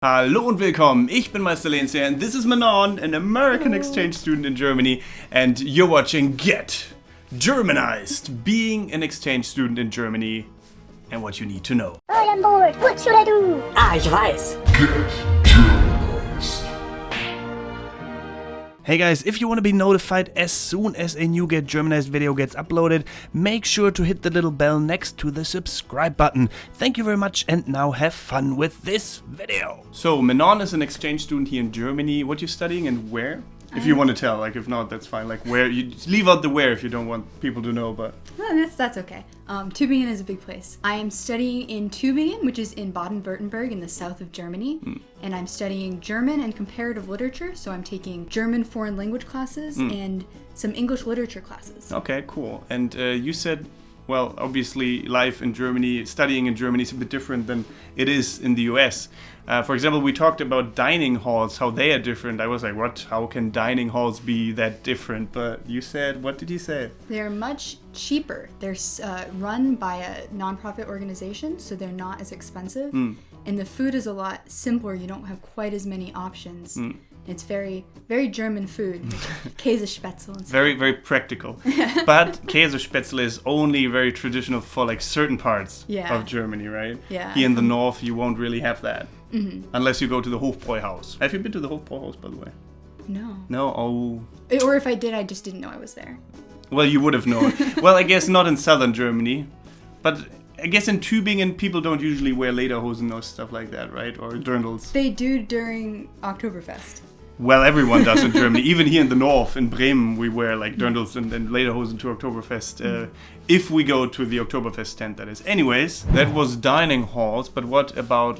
Hallo und willkommen, ich bin Meister Lenz and this is Manon, an American exchange student in Germany, and you're watching Get Germanized, being an exchange student in Germany and what you need to know. All on board, what should I do? Ich weiß. Hey guys, if you want to be notified as soon as a new Get Germanized video gets uploaded, make sure to hit the little bell next to the subscribe button. Thank you very much, and now have fun with this video. So, Manon is an exchange student here in Germany. What are you studying and where? If you want to tell, if not, that's fine. Where, you leave out the where if you don't want people to know, but... No, that's okay. Tübingen is a big place. I am studying in Tübingen, which is in Baden-Württemberg in the south of Germany. And I'm studying German and comparative literature, so I'm taking German foreign language classes and some English literature classes. Okay, cool. And you said, well, obviously life in Germany, studying in Germany is a bit different than it is in the US. For example, we talked about dining halls, how they are different. I was like, what? How can dining halls be that different? But you said, what did you say? They're much cheaper. They're run by a nonprofit organization, so they're not as expensive. And the food is a lot simpler. You don't have quite as many options. It's very, very German food, like Käsespätzle and stuff. Very, very practical. But Käsespätzle is only very traditional for certain parts of Germany, right? Yeah. Here in the north, you won't really have that. Unless you go to the Hofbräuhaus. Have you been to the Hofbräuhaus, by the way? No. No? Oh. Or if I did, I just didn't know I was there. Well, you would have known. Well, I guess not in southern Germany. But I guess in Tübingen, people don't usually wear lederhosen or stuff like that, right? Or dirndls. They do during Oktoberfest. Well, everyone does in Germany. Even here in the north, in Bremen, we wear dirndls and lederhosen to Oktoberfest. If we go to the Oktoberfest tent, that is. Anyways, that was dining halls. But what about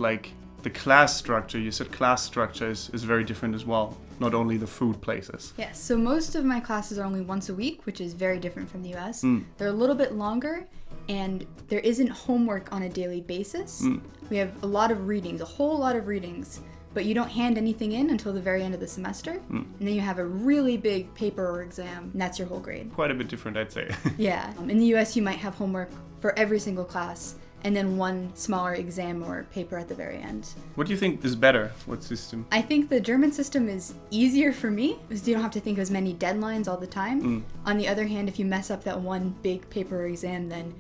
the class structure? You said class structure is very different as well. Not only the food places. Yes, so most of my classes are only once a week, which is very different from the US. They're a little bit longer, and there isn't homework on a daily basis. We have a lot of readings, a whole lot of readings, but you don't hand anything in until the very end of the semester. And then you have a really big paper or exam, and that's your whole grade. Quite a bit different, I'd say. Yeah. In the US, you might have homework for every single class, and then one smaller exam or paper at the very end. What do you think is better? What system? I think the German system is easier for me because you don't have to think of as many deadlines all the time. On the other hand, if you mess up that one big paper or exam, then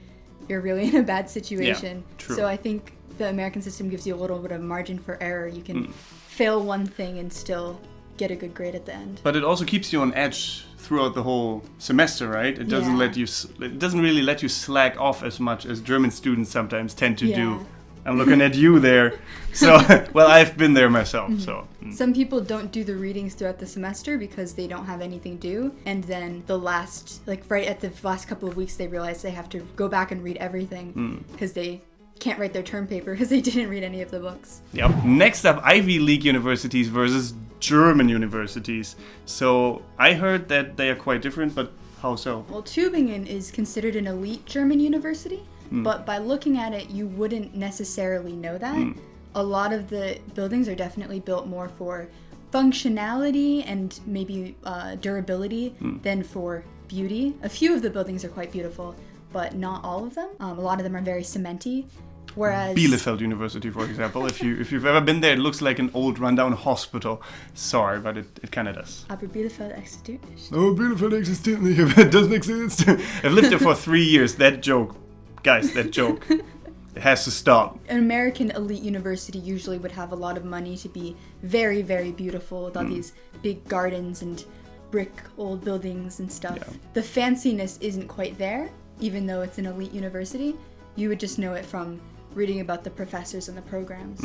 you're really in a bad situation. Yeah, true. So I think the American system gives you a little bit of margin for error. You can fail one thing and still get a good grade at the end. But it also keeps you on edge throughout the whole semester, right? It doesn't it doesn't really let you slack off as much as German students sometimes tend to do. I'm looking at you there. So, well, I've been there myself, so. Some people don't do the readings throughout the semester because they don't have anything due. And then the last, right at the last couple of weeks, they realize they have to go back and read everything because they can't write their term paper because they didn't read any of the books. Yep. Next up, Ivy League universities versus German universities. So I heard that they are quite different, but how so? Well, Tübingen is considered an elite German university, but by looking at it, you wouldn't necessarily know that. A lot of the buildings are definitely built more for functionality and maybe durability than for beauty. A few of the buildings are quite beautiful, but not all of them. A lot of them are very cementy. Whereas Bielefeld University, for example, if you've ever been there, it looks like an old rundown hospital. Sorry, but it kind of does. Aber Bielefeld existiert nicht. Oh, Bielefeld existiert nicht. It doesn't exist. I've lived there for 3 years. That joke, guys, that joke. It has to stop. An American elite university usually would have a lot of money to be very, very beautiful with all these big gardens and brick old buildings and stuff. Yeah. The fanciness isn't quite there, even though it's an elite university. You would just know it from reading about the professors and the programs.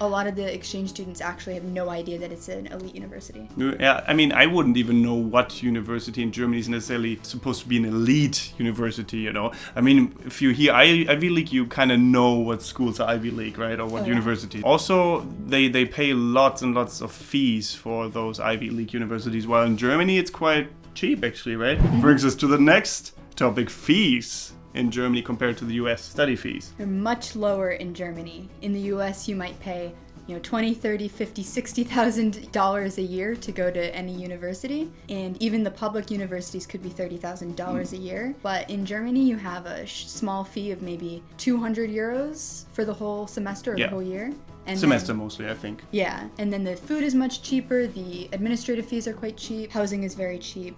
A lot of the exchange students actually have no idea that it's an elite university. Yeah, I mean, I wouldn't even know what university in Germany is necessarily supposed to be an elite university, you know? I mean, if you hear Ivy League, you kind of know what schools are Ivy League, right? Or what universities. Also, they pay lots and lots of fees for those Ivy League universities, while in Germany it's quite cheap, actually, right? Brings us to the next topic, fees. In Germany compared to the US study fees. They're much lower in Germany. In the US, you might pay $20,000, $30,000, $50,000, $60,000 a year to go to any university. And even the public universities could be $30,000 a year. But in Germany, you have a small fee of maybe 200 euros for the whole semester or the whole year. And semester mostly, I think. Yeah, and then the food is much cheaper, the administrative fees are quite cheap, housing is very cheap.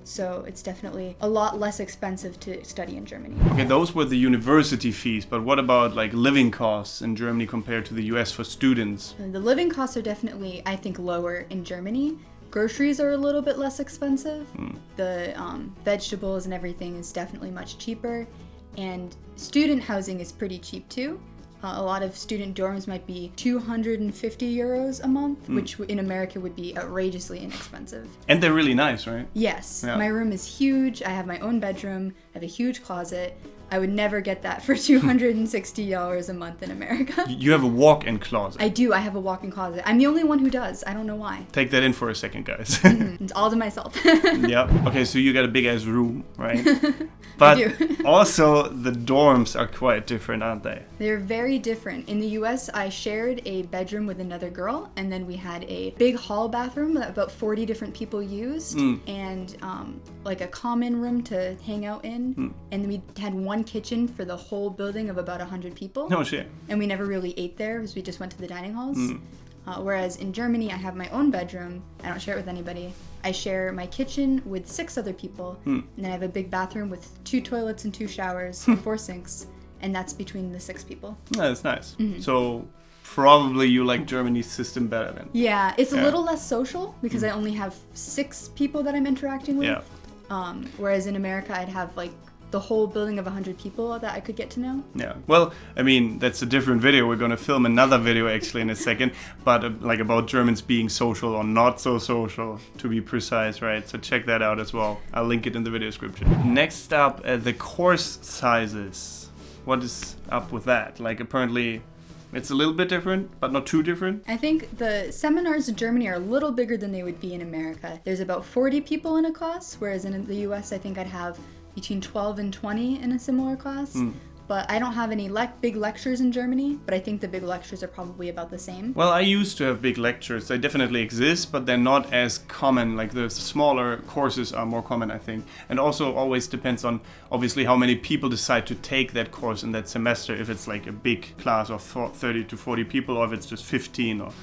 So it's definitely a lot less expensive to study in Germany. Okay, those were the university fees, but what about like living costs in Germany compared to the US for students? The living costs are definitely, I think, lower in Germany. Groceries are a little bit less expensive. The vegetables and everything is definitely much cheaper. And student housing is pretty cheap too. A lot of student dorms might be 250 euros a month, which in America would be outrageously inexpensive. And they're really nice, right? Yes, Yeah. my room is huge. I have my own bedroom. I have a huge closet. I would never get that for $260 a month in America. You have a walk-in closet. I do. I have a walk-in closet. I'm the only one who does. I don't know why. Take that in for a second, guys. It's all to myself. Yeah. Okay, so you got a big ass room, right? But do. also the dorms are quite different, aren't they? They're very different. In the US, I shared a bedroom with another girl, and then we had a big hall bathroom that about 40 different people used, and like a common room to hang out in. And we had one kitchen for the whole building of about 100 people. No shit. And we never really ate there because we just went to the dining halls. Whereas in Germany, I have my own bedroom. I don't share it with anybody. I share my kitchen with 6 other people. And then I have a big bathroom with 2 toilets and 2 showers and 4 sinks. And that's between the 6 people. Yeah, that's nice. So probably you like Germany's system better then. Yeah, it's a Yeah. little less social because I only have 6 people that I'm interacting with. Yeah. Whereas in America, I'd have like the whole building of 100 people that I could get to know. Yeah. Well, I mean, that's a different video. We're going to film another video actually in a second, but like about Germans being social or not so social, to be precise, right? So check that out as well. I'll link it in the video description. Next up, the course sizes. What is up with that? Like apparently it's a little bit different, but not too different. I think the seminars in Germany are a little bigger than they would be in America. There's about 40 people in a class, whereas in the US, I think I'd have between 12 and 20 in a similar class. But I don't have any big lectures in Germany, but I think the big lectures are probably about the same. Well, I used to have big lectures. They definitely exist, but they're not as common. Like the smaller courses are more common, I think. And also always depends on obviously how many people decide to take that course in that semester. If it's like a big class of 30 to 40 people, or if it's just 15 or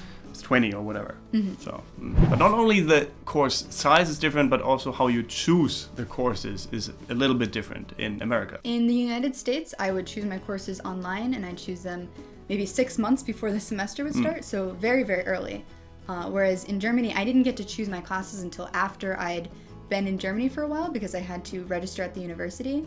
20 or whatever. So, but not only the course size is different, but also how you choose the courses is a little bit different in America. In the United States, I would choose my courses online, and I'd choose them maybe 6 months before the semester would start, so very, very early. Whereas in Germany, I didn't get to choose my classes until after I'd been in Germany for a while because I had to register at the university.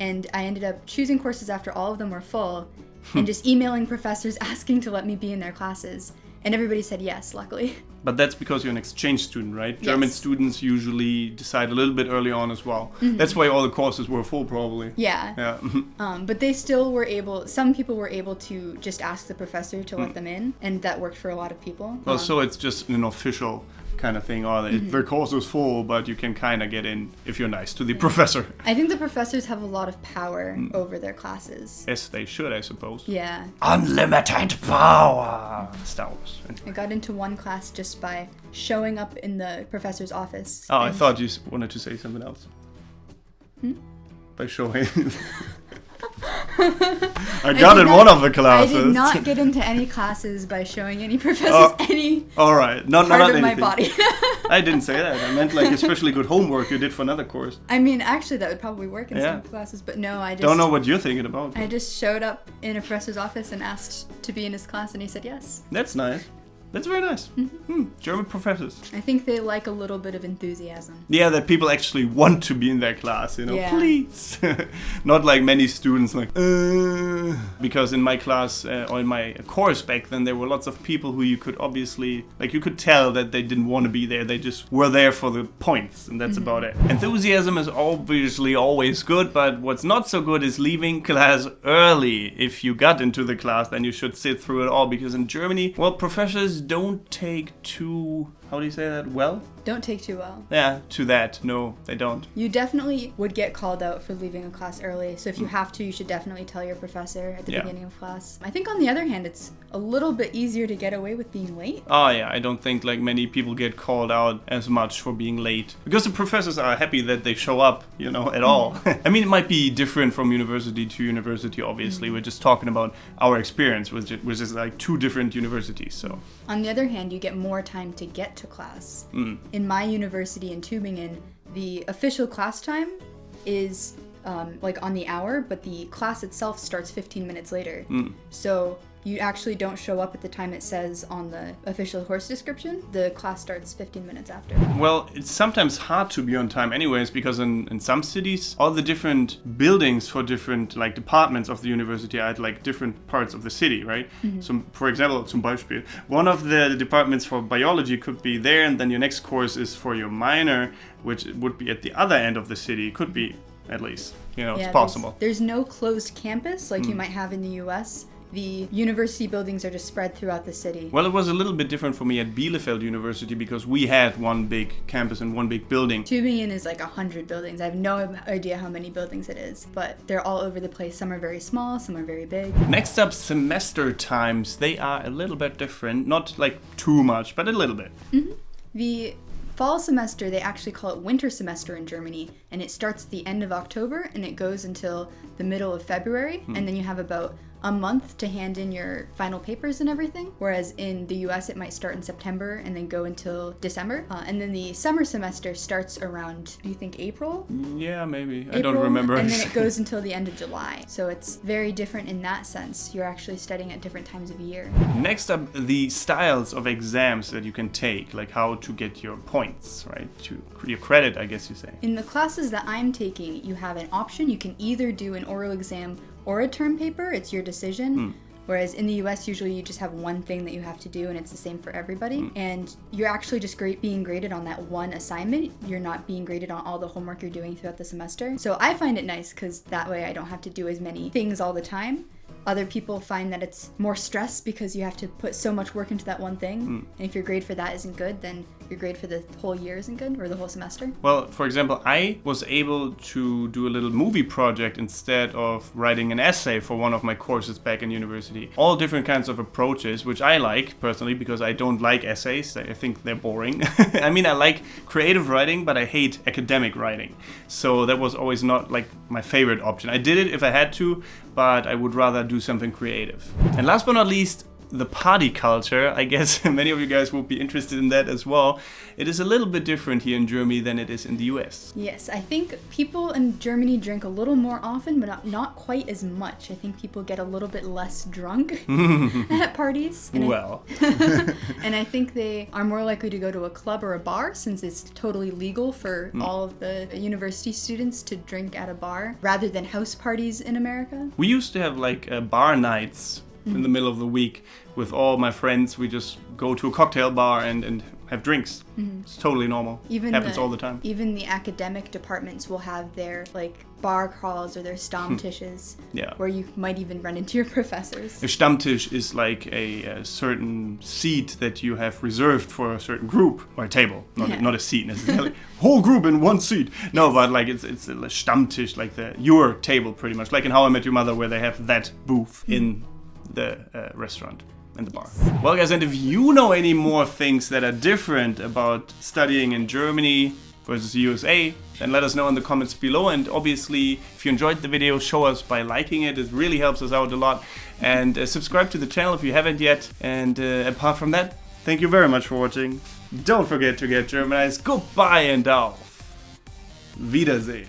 And I ended up choosing courses after all of them were full and just emailing professors asking to let me be in their classes. And everybody said yes, luckily. But that's because you're an exchange student, right? German Yes. students usually decide a little bit early on as well. That's why all the courses were full, probably. Yeah. Yeah. But they still were able, some people were able to just ask the professor to let them in, and that worked for a lot of people. Well, so it's just an official kind of thing, or the course is full, but you can kind of get in if you're nice to the professor. I think the professors have a lot of power over their classes. As they should, I suppose. Yeah. Unlimited power! Star Wars. I got into one class just by showing up in the professor's office. Oh, I and- thought you wanted to say something else. By showing. I got did in not- one of the I classes. did not get into any classes by showing any professors any All right, not part of anything. my body. I didn't say that. I meant like especially good homework you did for another course. I mean, actually, that would probably work in Yeah. some classes, but no, I just Don't know what you're thinking about. I just showed up in a professor's office and asked to be in his class, and he said yes. That's nice. That's very nice. German professors. I think they like a little bit of enthusiasm. Yeah, that people actually want to be in their class, you know, Yeah. please. Not like many students like, because in my class or in my course back then, there were lots of people who you could obviously, like you could tell that they didn't want to be there. They just were there for the points, and that's about it. Enthusiasm is obviously always good, but what's not so good is leaving class early. If you got into the class, then you should sit through it all, because in Germany, well, professors don't take too how do you say that? Well? Don't take too well. Yeah, to that. No, they don't. You definitely would get called out for leaving a class early. So if you have to, you should definitely tell your professor at the beginning of class. I think on the other hand, it's a little bit easier to get away with being late. Oh yeah, I don't think like many people get called out as much for being late. Because the professors are happy that they show up, you know, at all. I mean, it might be different from university to university, obviously. We're just talking about our experience, which is like 2 different universities, so. On the other hand, you get more time to get to class. In my university in Tübingen, the official class time is like on the hour, but the class itself starts 15 minutes later. So you actually don't show up at the time it says on the official course description. The class starts 15 minutes after. Well, it's sometimes hard to be on time anyways, because in some cities, all the different buildings for different like departments of the university are at like different parts of the city, right? So, for example, zum Beispiel, one of the departments for biology could be there, and then your next course is for your minor, which would be at the other end of the city. Could be, at least. You know, it's possible. There's no closed campus like you might have in the US. The university buildings are just spread throughout the city. Well, it was a little bit different for me at Bielefeld University because we had one big campus and one big building. Tübingen is like 100 buildings. I have no idea how many buildings it is, but they're all over the place. Some are very small, some are very big. Next up, semester times. They are a little bit different. Not like too much, but a little bit. The fall semester, they actually call it winter semester in Germany, and it starts at the end of October and it goes until the middle of February, and then you have about a month to hand in your final papers and everything, whereas in the US it might start in September and then go until December. And then the summer semester starts around, do you think April? Yeah, maybe. April, I don't remember. And then it goes until the end of July. So it's very different in that sense. You're actually studying at different times of year. Next up, the styles of exams that you can take, like how to get your points, right? To your credit, I guess you say. In the classes that I'm taking, you have an option. You can either do an oral exam or a term paper. It's your decision. Whereas in the US, usually you just have one thing that you have to do and it's the same for everybody. And you're actually just being graded on that one assignment. You're not being graded on all the homework you're doing throughout the semester. So I find it nice because that way I don't have to do as many things all the time. Other people find that it's more stress because you have to put so much work into that one thing. And if your grade for that isn't good, then your grade for the whole year isn't good, or the whole semester. Well, for example, I was able to do a little movie project instead of writing an essay for one of my courses back in university. All different kinds of approaches, which I like personally because I don't like essays. I think they're boring. I mean, I like creative writing, but I hate academic writing. So that was always not like my favorite option. I did it if I had to, but I would rather do something creative. And last but not least, the party culture. I guess many of you guys will be interested in that as well. It is a little bit different here in Germany than it is in the US. Yes, I think people in Germany drink a little more often, but not quite as much. I think people get a little bit less drunk at parties. And and I think they are more likely to go to a club or a bar since it's totally legal for all of the university students to drink at a bar rather than house parties in America. We used to have like bar nights in the middle of the week with all my friends. We just go to a cocktail bar and have drinks. It's totally normal. Happens all the time. Even the academic departments will have their like bar crawls or their Stammtisches, where you might even run into your professors. A Stammtisch is like a certain seat that you have reserved for a certain group, or a table, not a seat necessarily. Whole group in one seat. No, but like it's a Stammtisch, like your table pretty much, like in How I Met Your Mother, where they have that booth in the restaurant and the bar. Well guys, and if you know any more things that are different about studying in Germany versus the USA, then let us know in the comments below. And obviously, if you enjoyed the video, show us by liking it. It really helps us out a lot. And subscribe to the channel if you haven't yet. And apart from that, thank you very much for watching. Don't forget to get Germanized. Goodbye and auf Wiedersehen.